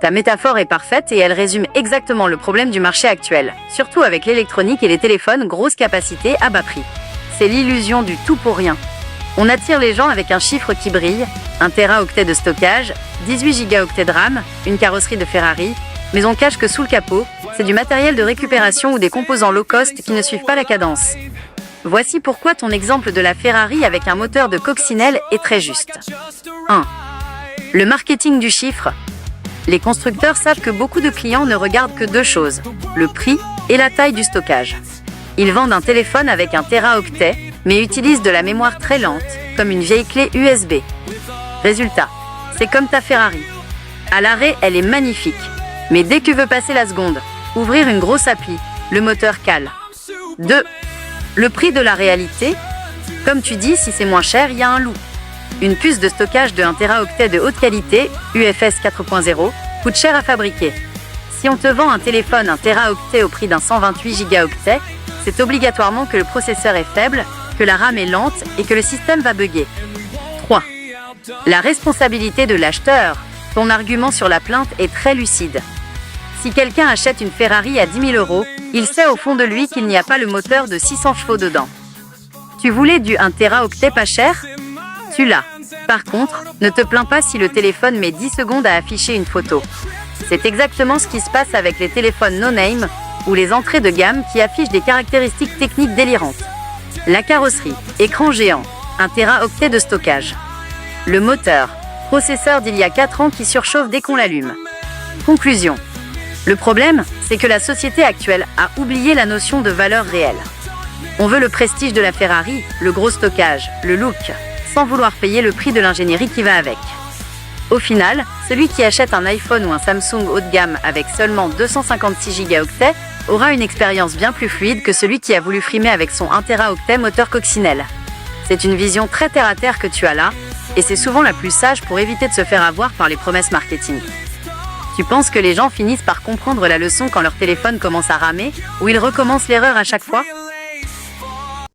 Ta métaphore est parfaite et elle résume exactement le problème du marché actuel, surtout avec l'électronique et les téléphones grosse capacité à bas prix. C'est l'illusion du tout pour rien. On attire les gens avec un chiffre qui brille, 1 téraoctet de stockage, 18 gigaoctets de RAM, une carrosserie de Ferrari, mais on cache que sous le capot, c'est du matériel de récupération ou des composants low cost qui ne suivent pas la cadence. Voici pourquoi ton exemple de la Ferrari avec un moteur de coccinelle est très juste. 1. Le marketing du chiffre. Les constructeurs savent que beaucoup de clients ne regardent que 2 choses, le prix et la taille du stockage. Ils vendent un téléphone avec 1 téraoctet, mais utilisent de la mémoire très lente, comme une vieille clé USB. Résultat, c'est comme ta Ferrari. À l'arrêt, elle est magnifique. Mais dès que tu veux passer la seconde, ouvrir une grosse appli, le moteur cale. 2. Le prix de la réalité. Comme tu dis, si c'est moins cher, il y a un loup. Une puce de stockage de 1 téraoctet de haute qualité, UFS 4.0, coûte cher à fabriquer. Si on te vend un téléphone 1 téraoctet au prix d'un 128 gigaoctets, c'est obligatoirement que le processeur est faible, que la RAM est lente et que le système va bugger. 3. La responsabilité de l'acheteur. Ton argument sur la plainte est très lucide. Si quelqu'un achète une Ferrari à 10 000 €, il sait au fond de lui qu'il n'y a pas le moteur de 600 chevaux dedans. Tu voulais du 1 téraoctet pas cher? Tu l'as. Par contre, ne te plains pas si le téléphone met 10 secondes à afficher une photo. C'est exactement ce qui se passe avec les téléphones no-name ou les entrées de gamme qui affichent des caractéristiques techniques délirantes. La carrosserie, écran géant, 1 téraoctet de stockage. Le moteur, processeur d'il y a 4 ans qui surchauffe dès qu'on l'allume. Conclusion. Le problème, c'est que la société actuelle a oublié la notion de valeur réelle. On veut le prestige de la Ferrari, le gros stockage, le look, sans vouloir payer le prix de l'ingénierie qui va avec. Au final, celui qui achète un iPhone ou un Samsung haut de gamme avec seulement 256 gigaoctets aura une expérience bien plus fluide que celui qui a voulu frimer avec son 1 téraoctet moteur coccinelle. C'est une vision très terre-à-terre que tu as là, et c'est souvent la plus sage pour éviter de se faire avoir par les promesses marketing. Tu penses que les gens finissent par comprendre la leçon quand leur téléphone commence à ramer, ou ils recommencent l'erreur à chaque fois ?